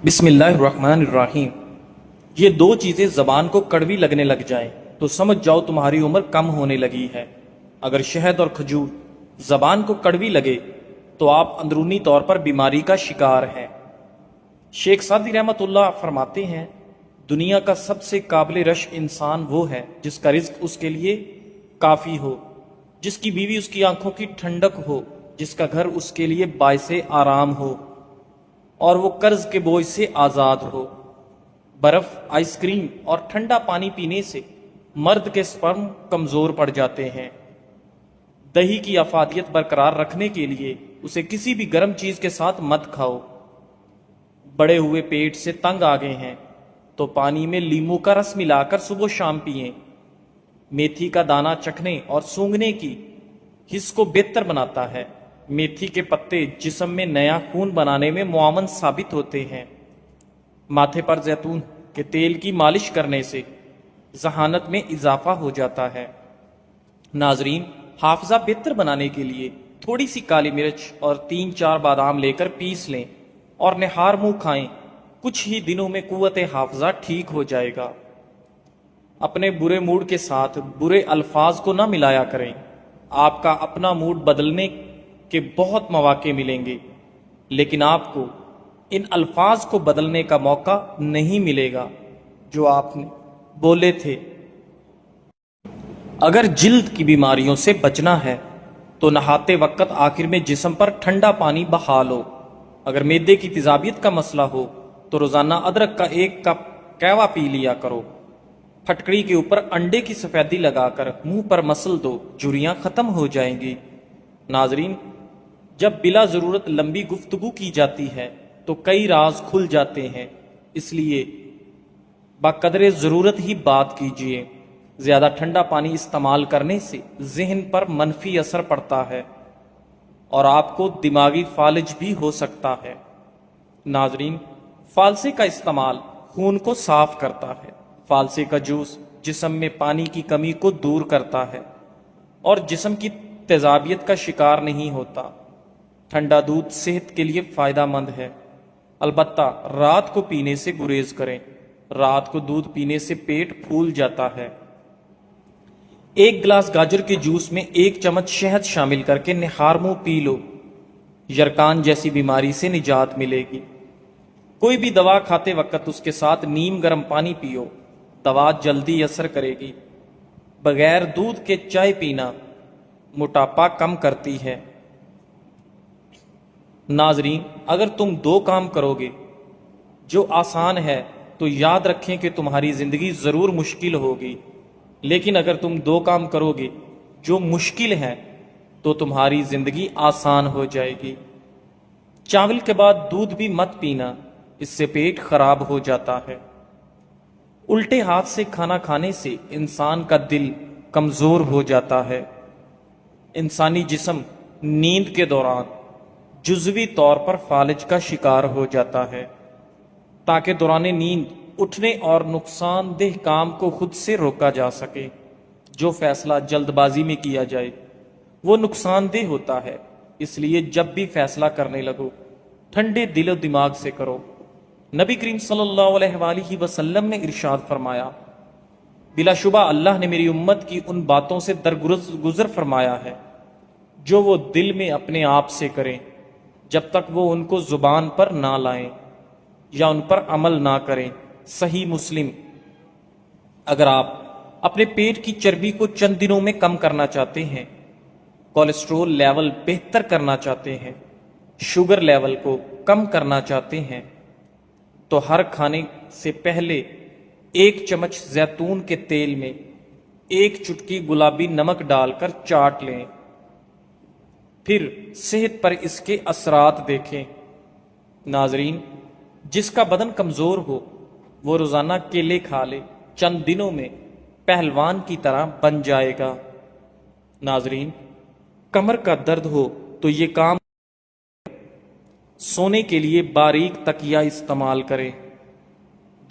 بسم اللہ الرحمن الرحیم۔ یہ دو چیزیں زبان کو کڑوی لگنے لگ جائیں تو سمجھ جاؤ تمہاری عمر کم ہونے لگی ہے۔ اگر شہد اور کھجور زبان کو کڑوی لگے تو آپ اندرونی طور پر بیماری کا شکار ہیں۔ شیخ سعدی رحمۃ اللہ فرماتے ہیں، دنیا کا سب سے قابل رشک انسان وہ ہے جس کا رزق اس کے لیے کافی ہو، جس کی بیوی اس کی آنکھوں کی ٹھنڈک ہو، جس کا گھر اس کے لیے باعث آرام ہو اور وہ قرض کے بوجھ سے آزاد ہو۔ برف، آئس کریم اور ٹھنڈا پانی پینے سے مرد کے سپرم کمزور پڑ جاتے ہیں۔ دہی کی افادیت برقرار رکھنے کے لیے اسے کسی بھی گرم چیز کے ساتھ مت کھاؤ۔ بڑے ہوئے پیٹ سے تنگ آ گئے ہیں تو پانی میں لیمو کا رس ملا کر صبح و شام پئیں۔ میتھی کا دانہ چکھنے اور سونگھنے کی حس کو بہتر بناتا ہے۔ میتھی کے پتے جسم میں نیا خون بنانے میں معاون ثابت ہوتے ہیں۔ ماتھے پر زیتون کے تیل کی مالش کرنے سے ذہانت میں اضافہ ہو جاتا ہے۔ ناظرین، حافظہ بہتر بنانے کے لیے تھوڑی سی کالی مرچ اور 3-4 بادام لے کر پیس لیں اور نہار منہ کھائیں۔ کچھ ہی دنوں میں قوت حافظہ ٹھیک ہو جائے گا۔ اپنے برے موڈ کے ساتھ برے الفاظ کو نہ ملایا کریں۔ آپ کا اپنا موڈ بدلنے کے بہت مواقع ملیں گے، لیکن آپ کو ان الفاظ کو بدلنے کا موقع نہیں ملے گا جو آپ نے بولے تھے۔ اگر جلد کی بیماریوں سے بچنا ہے تو نہاتے وقت آخر میں جسم پر ٹھنڈا پانی بہا لو۔ اگر معدے کی تیزابیت کا مسئلہ ہو تو روزانہ ادرک کا 1 کپ قہوہ پی لیا کرو۔ پھٹکڑی کے اوپر انڈے کی سفیدی لگا کر منہ پر مسل دو، جھریاں ختم ہو جائیں گی۔ ناظرین، جب بلا ضرورت لمبی گفتگو کی جاتی ہے تو کئی راز کھل جاتے ہیں، اس لیے بقدر ضرورت ہی بات کیجیے۔ زیادہ ٹھنڈا پانی استعمال کرنے سے ذہن پر منفی اثر پڑتا ہے اور آپ کو دماغی فالج بھی ہو سکتا ہے۔ ناظرین، فالسے کا استعمال خون کو صاف کرتا ہے۔ فالسے کا جوس جسم میں پانی کی کمی کو دور کرتا ہے اور جسم کی تیزابیت کا شکار نہیں ہوتا۔ ٹھنڈا دودھ صحت کے لیے فائدہ مند ہے، البتہ رات کو پینے سے گریز کریں۔ رات کو دودھ پینے سے پیٹ پھول جاتا ہے۔ 1 گلاس گاجر کے جوس میں 1 چمچ شہد شامل کر کے نہار منہ پی لو، یرکان جیسی بیماری سے نجات ملے گی۔ کوئی بھی دوا کھاتے وقت اس کے ساتھ نیم گرم پانی پیو، دوا جلدی اثر کرے گی۔ بغیر دودھ کے چائے پینا موٹاپا کم کرتی ہے۔ ناظرین، اگر تم 2 کام کرو گے جو آسان ہے تو یاد رکھیں کہ تمہاری زندگی ضرور مشکل ہوگی، لیکن اگر تم 2 کام کرو گے جو مشکل ہے تو تمہاری زندگی آسان ہو جائے گی۔ چاول کے بعد دودھ بھی مت پینا، اس سے پیٹ خراب ہو جاتا ہے۔ الٹے ہاتھ سے کھانا کھانے سے انسان کا دل کمزور ہو جاتا ہے۔ انسانی جسم نیند کے دوران جزوی طور پر فالج کا شکار ہو جاتا ہے۔ تاکہ دوران نیند اٹھنے اور نقصان دہ کام کو خود سے روکا جا سکے، جو فیصلہ جلد بازی میں کیا جائے وہ نقصان دہ ہوتا ہے۔ اس لیے جب بھی فیصلہ کرنے لگو ٹھنڈے دل و دماغ سے کرو۔ نبی کریم صلی اللہ علیہ وآلہ وسلم نے ارشاد فرمایا، بلا شبہ اللہ نے میری امت کی ان باتوں سے درگزر فرمایا ہے جو وہ دل میں اپنے آپ سے کریں جب تک وہ ان کو زبان پر نہ لائیں یا ان پر عمل نہ کریں۔ صحیح مسلم۔ اگر آپ اپنے پیٹ کی چربی کو چند دنوں میں کم کرنا چاہتے ہیں، کولیسٹرول لیول بہتر کرنا چاہتے ہیں، شوگر لیول کو کم کرنا چاہتے ہیں، تو ہر کھانے سے پہلے 1 چمچ زیتون کے تیل میں 1 چٹکی گلابی نمک ڈال کر چاٹ لیں، پھر صحت پر اس کے اثرات دیکھیں۔ ناظرین، جس کا بدن کمزور ہو وہ روزانہ کیلے کھا لے، چند دنوں میں پہلوان کی طرح بن جائے گا۔ ناظرین، کمر کا درد ہو تو یہ کام سونے کے لیے باریک تکیہ استعمال کریں۔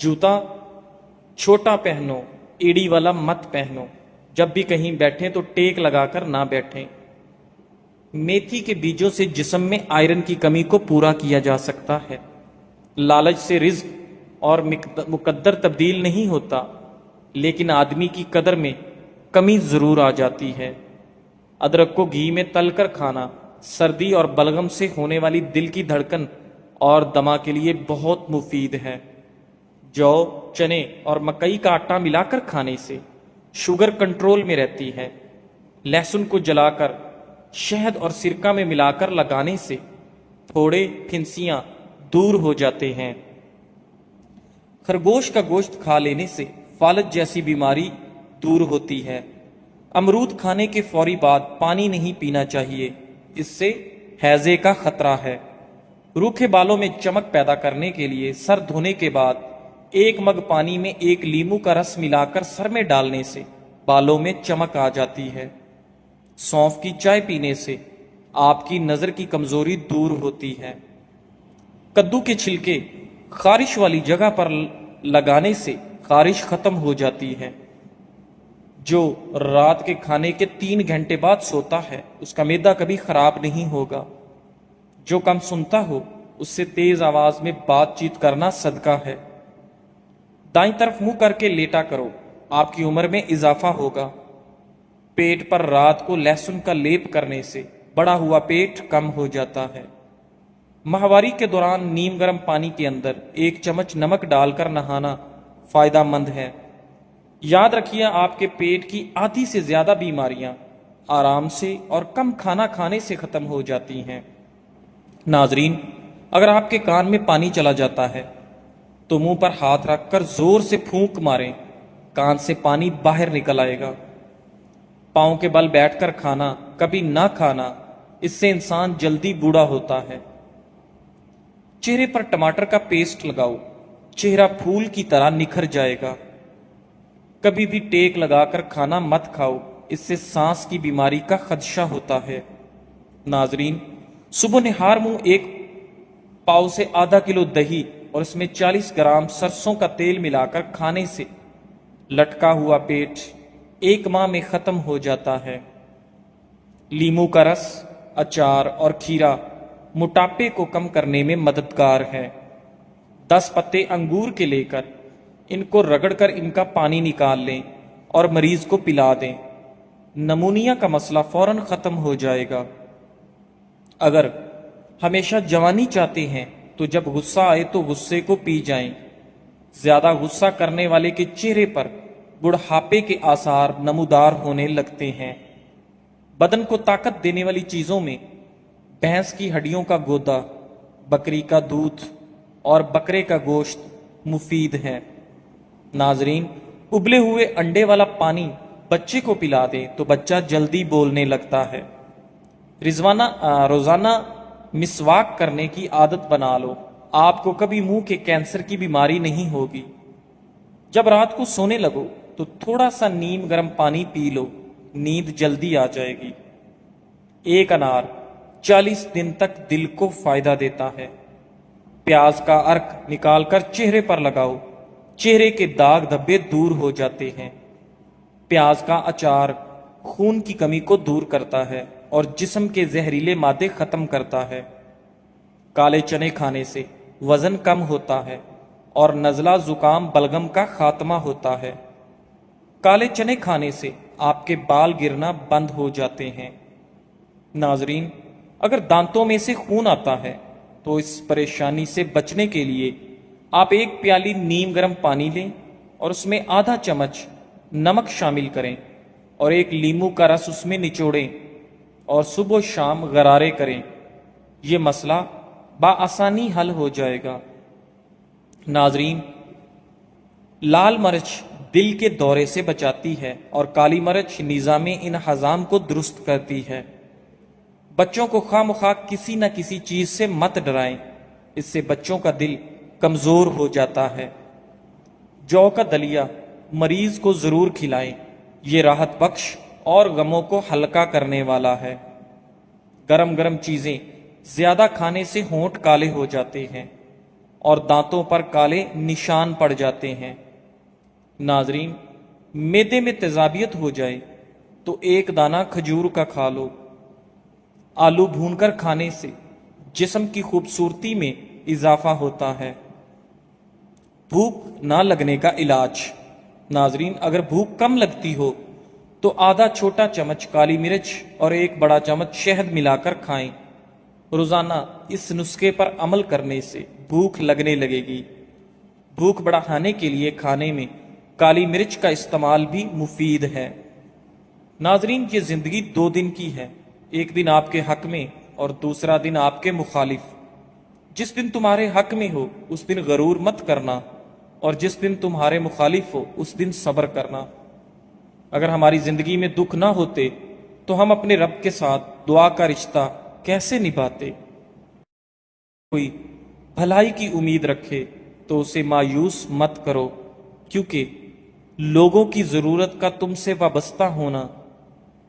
جوتا چھوٹا پہنو، ایڑی والا مت پہنو۔ جب بھی کہیں بیٹھیں تو ٹیک لگا کر نہ بیٹھیں۔ میتھی کے بیجوں سے جسم میں آئرن کی کمی کو پورا کیا جا سکتا ہے۔ لالچ سے رزق اور مقدر تبدیل نہیں ہوتا، لیکن آدمی کی قدر میں کمی ضرور آ جاتی ہے۔ ادرک کو گھی میں تل کر کھانا سردی اور بلغم سے ہونے والی دل کی دھڑکن اور دما کے لیے بہت مفید ہے۔ جو، چنے اور مکئی کا آٹا ملا کر کھانے سے شوگر کنٹرول میں رہتی ہے۔ لہسن کو جلا کر شہد اور سرکہ میں ملا کر لگانے سے پھوڑے، پھنسیاں دور ہو جاتے ہیں۔ خرگوش کا گوشت کھا لینے سے فالج جیسی بیماری دور ہوتی ہے۔ امرود کھانے کے فوری بعد پانی نہیں پینا چاہیے، اس سے ہیضے کا خطرہ ہے۔ روکھے بالوں میں چمک پیدا کرنے کے لیے سر دھونے کے بعد 1 مگ پانی میں 1 لیمو کا رس ملا کر سر میں ڈالنے سے بالوں میں چمک آ جاتی ہے۔ سونف کی چائے پینے سے آپ کی نظر کی کمزوری دور ہوتی ہے۔ کدو کے چھلکے خارش والی جگہ پر لگانے سے خارش ختم ہو جاتی ہے۔ جو رات کے کھانے کے 3 گھنٹے بعد سوتا ہے اس کا معدہ کبھی خراب نہیں ہوگا۔ جو کم سنتا ہو اس سے تیز آواز میں بات چیت کرنا صدقہ ہے۔ دائیں طرف منہ کر کے لیٹا کرو، آپ کی عمر میں اضافہ ہوگا۔ پیٹ پر رات کو لہسن کا لیپ کرنے سے بڑا ہوا پیٹ کم ہو جاتا ہے۔ ماہواری کے دوران نیم گرم پانی کے اندر 1 چمچ نمک ڈال کر نہانا فائدہ مند ہے۔ یاد رکھیے، آپ کے پیٹ کی آدھی سے زیادہ بیماریاں آرام سے اور کم کھانا کھانے سے ختم ہو جاتی ہیں۔ ناظرین، اگر آپ کے کان میں پانی چلا جاتا ہے تو منہ پر ہاتھ رکھ کر زور سے پھونک ماریں، کان سے پانی باہر نکل آئے گا۔ پاؤں کے بل بیٹھ کر کھانا کبھی نہ کھانا، اس سے انسان جلدی بوڑھا ہوتا ہے۔ چہرے پر ٹماٹر کا پیسٹ لگاؤ، چہرہ پھول کی طرح نکھر جائے گا۔ کبھی بھی ٹیک لگا کر کھانا مت کھاؤ، اس سے سانس کی بیماری کا خدشہ ہوتا ہے۔ ناظرین، صبح نہار منہ 1 پاؤ سے ½ کلو دہی اور اس میں 40 گرام سرسوں کا تیل ملا کر کھانے سے لٹکا ہوا پیٹ 1 ماہ میں ختم ہو جاتا ہے۔ لیمو کا رس، اچار اور کھیرا موٹاپے کو کم کرنے میں مددگار ہے۔ 10 پتے انگور کے لے کر ان کو رگڑ کر ان کا پانی نکال لیں اور مریض کو پلا دیں، نمونیا کا مسئلہ فوراً ختم ہو جائے گا۔ اگر ہمیشہ جوانی چاہتے ہیں تو جب غصہ آئے تو غصے کو پی جائیں۔ زیادہ غصہ کرنے والے کے چہرے پر بڑھاپے کے آثار نمودار ہونے لگتے ہیں۔ بدن کو طاقت دینے والی چیزوں میں بھینس کی ہڈیوں کا گودا، بکری کا دودھ اور بکرے کا گوشت مفید ہے۔ ناظرین، ابلے ہوئے انڈے والا پانی بچے کو پلا دیں تو بچہ جلدی بولنے لگتا ہے۔ روزانہ مسواک کرنے کی عادت بنا لو، آپ کو کبھی منہ کے کینسر کی بیماری نہیں ہوگی۔ جب رات کو سونے لگو تو تھوڑا سا نیم گرم پانی پی لو، نیند جلدی آ جائے گی۔ 1 انار 40 دن تک دل کو فائدہ دیتا ہے۔ پیاز کا عرق نکال کر چہرے پر لگاؤ، چہرے کے داغ دھبے دور ہو جاتے ہیں۔ پیاز کا اچار خون کی کمی کو دور کرتا ہے اور جسم کے زہریلے مادے ختم کرتا ہے۔ کالے چنے کھانے سے وزن کم ہوتا ہے اور نزلہ زکام بلغم کا خاتمہ ہوتا ہے۔ کالے چنے کھانے سے آپ کے بال گرنا بند ہو جاتے ہیں۔ ناظرین، اگر دانتوں میں سے خون آتا ہے تو اس پریشانی سے بچنے کے لیے آپ 1 پیالی نیم گرم پانی لیں اور اس میں ½ چمچ نمک شامل کریں اور 1 لیمو کا رس اس میں نچوڑیں اور صبح و شام غرارے کریں۔ یہ مسئلہ بآسانی حل ہو جائے گا۔ ناظرین، لال مرچ دل کے دورے سے بچاتی ہے اور کالی مرچ نظام انہضام کو درست کرتی ہے۔ بچوں کو خواہ مخواہ کسی نہ کسی چیز سے مت ڈرائیں، اس سے بچوں کا دل کمزور ہو جاتا ہے۔ جو کا دلیا مریض کو ضرور کھلائیں، یہ راحت بخش اور غموں کو ہلکا کرنے والا ہے۔ گرم گرم چیزیں زیادہ کھانے سے ہونٹ کالے ہو جاتے ہیں اور دانتوں پر کالے نشان پڑ جاتے ہیں۔ ناظرین، معدے میں تیزابیت ہو جائے تو 1 دانہ کھجور کا کھا لو۔ آلو بھون کر کھانے سے جسم کی خوبصورتی میں اضافہ ہوتا ہے۔ بھوک نہ لگنے کا علاج۔ ناظرین، اگر بھوک کم لگتی ہو تو آدھا چھوٹا چمچ کالی مرچ اور ایک بڑا چمچ شہد ملا کر کھائیں۔ روزانہ اس نسخے پر عمل کرنے سے بھوک لگنے لگے گی۔ بھوک بڑھانے کے لیے کھانے میں کالی مرچ کا استعمال بھی مفید ہے۔ ناظرین، یہ زندگی 2 دن کی ہے، ایک دن آپ کے حق میں اور دوسرا دن آپ کے مخالف۔ جس دن تمہارے حق میں ہو اس دن غرور مت کرنا، اور جس دن تمہارے مخالف ہو اس دن صبر کرنا۔ اگر ہماری زندگی میں دکھ نہ ہوتے تو ہم اپنے رب کے ساتھ دعا کا رشتہ کیسے نبھاتے؟ کوئی بھلائی کی امید رکھے تو اسے مایوس مت کرو، کیونکہ لوگوں کی ضرورت کا تم سے وابستہ ہونا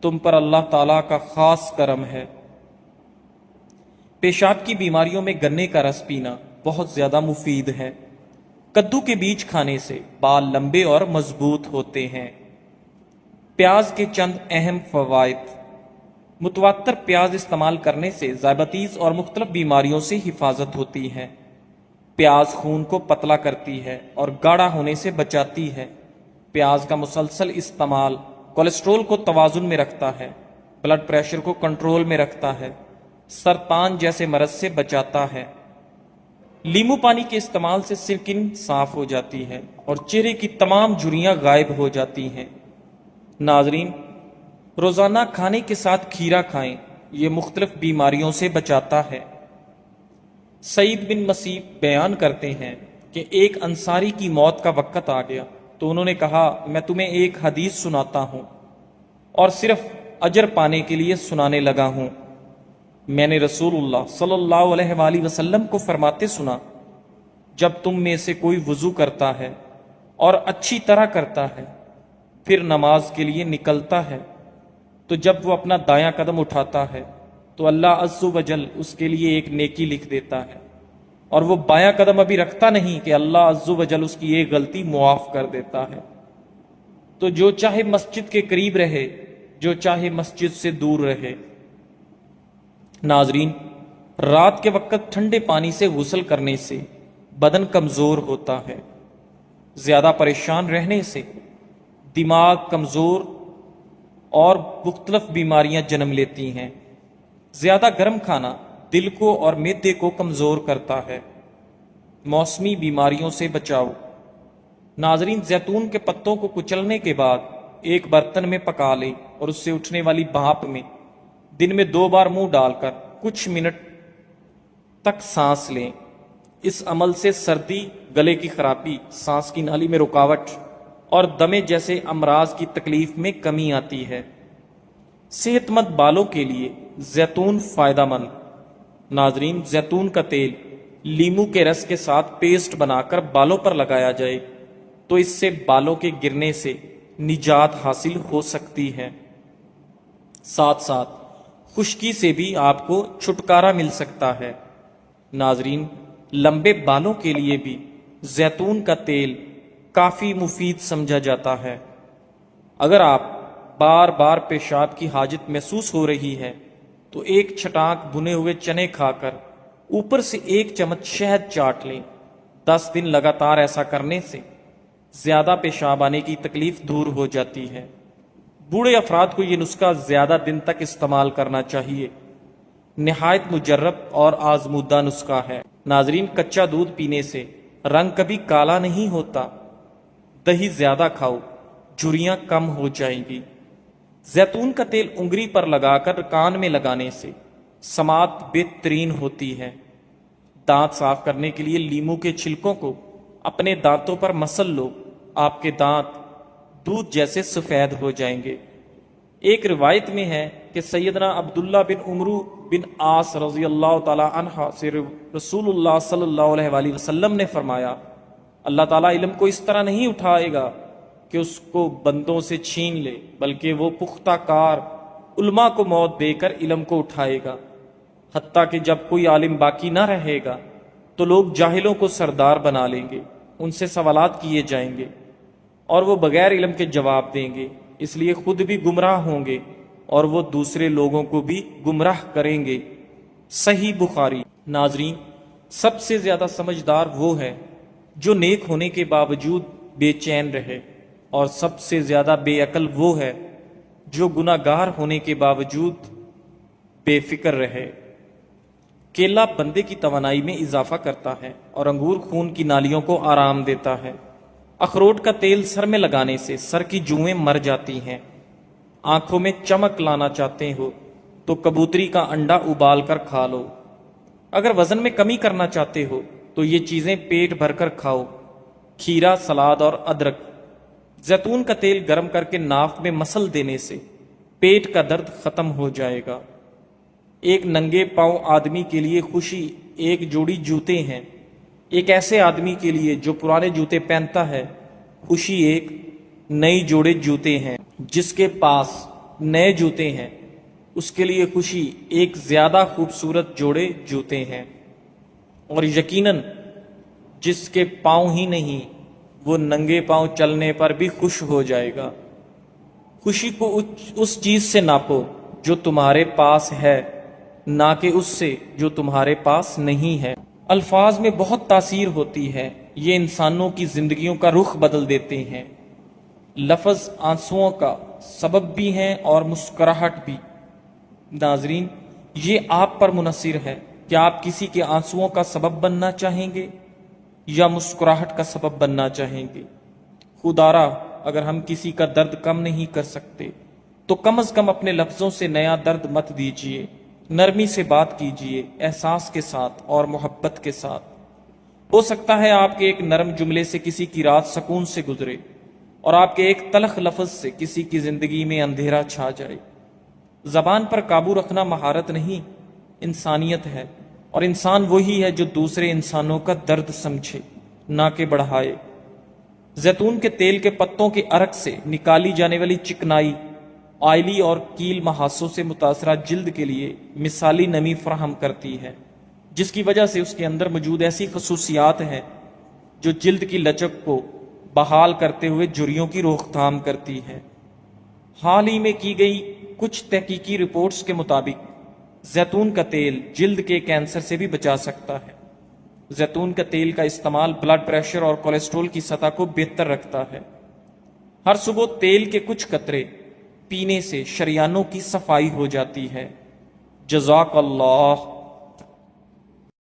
تم پر اللہ تعالیٰ کا خاص کرم ہے۔ پیشاب کی بیماریوں میں گنے کا رس پینا بہت زیادہ مفید ہے۔ کدو کے بیج کھانے سے بال لمبے اور مضبوط ہوتے ہیں۔ پیاز کے چند اہم فوائد۔ متواتر پیاز استعمال کرنے سے ذیابیطس اور مختلف بیماریوں سے حفاظت ہوتی ہے۔ پیاز خون کو پتلا کرتی ہے اور گاڑھا ہونے سے بچاتی ہے۔ پیاز کا مسلسل استعمال کولیسٹرول کو توازن میں رکھتا ہے، بلڈ پریشر کو کنٹرول میں رکھتا ہے، سرطان جیسے مرض سے بچاتا ہے۔ لیمو پانی کے استعمال سے سکن صاف ہو جاتی ہے اور چہرے کی تمام جھریاں غائب ہو جاتی ہیں۔ ناظرین، روزانہ کھانے کے ساتھ کھیرا کھائیں، یہ مختلف بیماریوں سے بچاتا ہے۔ سعید بن مسیب بیان کرتے ہیں کہ ایک انصاری کی موت کا وقت آ گیا تو انہوں نے کہا، میں تمہیں ایک حدیث سناتا ہوں اور صرف اجر پانے کے لیے سنانے لگا ہوں۔ میں نے رسول اللہ صلی اللہ علیہ وآلہ وسلم کو فرماتے سنا، جب تم میں سے کوئی وضو کرتا ہے اور اچھی طرح کرتا ہے، پھر نماز کے لیے نکلتا ہے، تو جب وہ اپنا دایاں قدم اٹھاتا ہے تو اللہ عز و جل اس کے لیے ایک نیکی لکھ دیتا ہے، اور وہ بایاں قدم ابھی رکھتا نہیں کہ اللہ عز و جل اس کی ایک غلطی معاف کر دیتا ہے۔ تو جو چاہے مسجد کے قریب رہے، جو چاہے مسجد سے دور رہے۔ ناظرین، رات کے وقت ٹھنڈے پانی سے غسل کرنے سے بدن کمزور ہوتا ہے۔ زیادہ پریشان رہنے سے دماغ کمزور اور مختلف بیماریاں جنم لیتی ہیں۔ زیادہ گرم کھانا دل کو اور معدے کو کمزور کرتا ہے۔ موسمی بیماریوں سے بچاؤ۔ ناظرین، زیتون کے پتوں کو کچلنے کے بعد ایک برتن میں پکا لیں اور اس سے اٹھنے والی بھاپ میں دن میں 2 بار منہ ڈال کر کچھ منٹ تک سانس لیں۔ اس عمل سے سردی، گلے کی خرابی، سانس کی نالی میں رکاوٹ اور دمے جیسے امراض کی تکلیف میں کمی آتی ہے۔ صحت مند بالوں کے لیے زیتون فائدہ مند۔ ناظرین، زیتون کا تیل لیمو کے رس کے ساتھ پیسٹ بنا کر بالوں پر لگایا جائے تو اس سے بالوں کے گرنے سے نجات حاصل ہو سکتی ہے۔ ساتھ ساتھ خشکی سے بھی آپ کو چھٹکارا مل سکتا ہے۔ ناظرین، لمبے بالوں کے لیے بھی زیتون کا تیل کافی مفید سمجھا جاتا ہے۔ اگر آپ بار بار پیشاب کی حاجت محسوس ہو رہی ہے تو ایک چھٹانک بھنے ہوئے چنے کھا کر اوپر سے 1 چمچ شہد چاٹ لیں۔ 10 دن لگاتار ایسا کرنے سے زیادہ پیشاب آنے کی تکلیف دور ہو جاتی ہے۔ بوڑھے افراد کو یہ نسخہ زیادہ دن تک استعمال کرنا چاہیے۔ نہایت مجرب اور آزمودہ نسخہ ہے۔ ناظرین، کچا دودھ پینے سے رنگ کبھی کالا نہیں ہوتا۔ دہی زیادہ کھاؤ، جھریاں کم ہو جائیں گی۔ زیتون کا تیل انگلی پر لگا کر کان میں لگانے سے سماعت بہترین ہوتی ہے۔ دانت صاف کرنے کے لیے لیمو کے چھلکوں کو اپنے دانتوں پر مسل لو، آپ کے دانت دودھ جیسے سفید ہو جائیں گے۔ ایک روایت میں ہے کہ سیدنا عبداللہ بن عمرو بن عاص رضی اللہ تعالی عنہ سے رسول اللہ صلی اللہ علیہ وآلہ وسلم نے فرمایا، اللہ تعالیٰ علم کو اس طرح نہیں اٹھائے گا کہ اس کو بندوں سے چھین لے، بلکہ وہ پختہ کار علماء کو موت دے کر علم کو اٹھائے گا، حتیٰ کہ جب کوئی عالم باقی نہ رہے گا تو لوگ جاہلوں کو سردار بنا لیں گے، ان سے سوالات کیے جائیں گے اور وہ بغیر علم کے جواب دیں گے، اس لیے خود بھی گمراہ ہوں گے اور وہ دوسرے لوگوں کو بھی گمراہ کریں گے۔ صحیح بخاری۔ ناظرین، سب سے زیادہ سمجھدار وہ ہے جو نیک ہونے کے باوجود بے چین رہے، اور سب سے زیادہ بے عقل وہ ہے جو گناہ گار ہونے کے باوجود بے فکر رہے۔ کیلا بندے کی توانائی میں اضافہ کرتا ہے اور انگور خون کی نالیوں کو آرام دیتا ہے۔ اخروٹ کا تیل سر میں لگانے سے سر کی جوئیں مر جاتی ہیں۔ آنکھوں میں چمک لانا چاہتے ہو تو کبوتری کا انڈا ابال کر کھا لو۔ اگر وزن میں کمی کرنا چاہتے ہو تو یہ چیزیں پیٹ بھر کر کھاؤ: کھیرا، سلاد اور ادرک۔ زیتون کا تیل گرم کر کے ناک میں مسل دینے سے پیٹ کا درد ختم ہو جائے گا۔ ایک ننگے پاؤں آدمی کے لیے خوشی ایک جوڑی جوتے ہیں۔ ایک ایسے آدمی کے لیے جو پرانے جوتے پہنتا ہے خوشی ایک نئی جوڑے جوتے ہیں۔ جس کے پاس نئے جوتے ہیں اس کے لیے خوشی ایک زیادہ خوبصورت جوڑے جوتے ہیں۔ اور یقیناً جس کے پاؤں ہی نہیں وہ ننگے پاؤں چلنے پر بھی خوش ہو جائے گا۔ خوشی کو اس چیز سے ناپو جو تمہارے پاس ہے، نہ کہ اس سے جو تمہارے پاس نہیں ہے۔ الفاظ میں بہت تاثیر ہوتی ہے، یہ انسانوں کی زندگیوں کا رخ بدل دیتے ہیں۔ لفظ آنسوؤں کا سبب بھی ہیں اور مسکراہٹ بھی۔ ناظرین، یہ آپ پر منحصر ہے کہ آپ کسی کے آنسوؤں کا سبب بننا چاہیں گے یا مسکراہٹ کا سبب بننا چاہیں گے۔ خدارا، اگر ہم کسی کا درد کم نہیں کر سکتے تو کم از کم اپنے لفظوں سے نیا درد مت دیجیے۔ نرمی سے بات کیجیے، احساس کے ساتھ اور محبت کے ساتھ۔ ہو سکتا ہے آپ کے ایک نرم جملے سے کسی کی رات سکون سے گزرے اور آپ کے ایک تلخ لفظ سے کسی کی زندگی میں اندھیرا چھا جائے۔ زبان پر قابو رکھنا مہارت نہیں، انسانیت ہے، اور انسان وہی ہے جو دوسرے انسانوں کا درد سمجھے، نہ کہ بڑھائے۔ زیتون کے تیل کے پتوں کے عرق سے نکالی جانے والی چکنائی آئلی اور کیل محاسوں سے متاثرہ جلد کے لیے مثالی نمی فراہم کرتی ہے، جس کی وجہ سے اس کے اندر موجود ایسی خصوصیات ہیں جو جلد کی لچک کو بحال کرتے ہوئے جھریوں کی روک تھام کرتی ہے۔ حال ہی میں کی گئی کچھ تحقیقی رپورٹس کے مطابق زیتون کا تیل جلد کے کینسر سے بھی بچا سکتا ہے۔ زیتون کا تیل کا استعمال بلڈ پریشر اور کولیسٹرول کی سطح کو بہتر رکھتا ہے۔ ہر صبح تیل کے کچھ قطرے پینے سے شریانوں کی صفائی ہو جاتی ہے۔ جزاک اللہ۔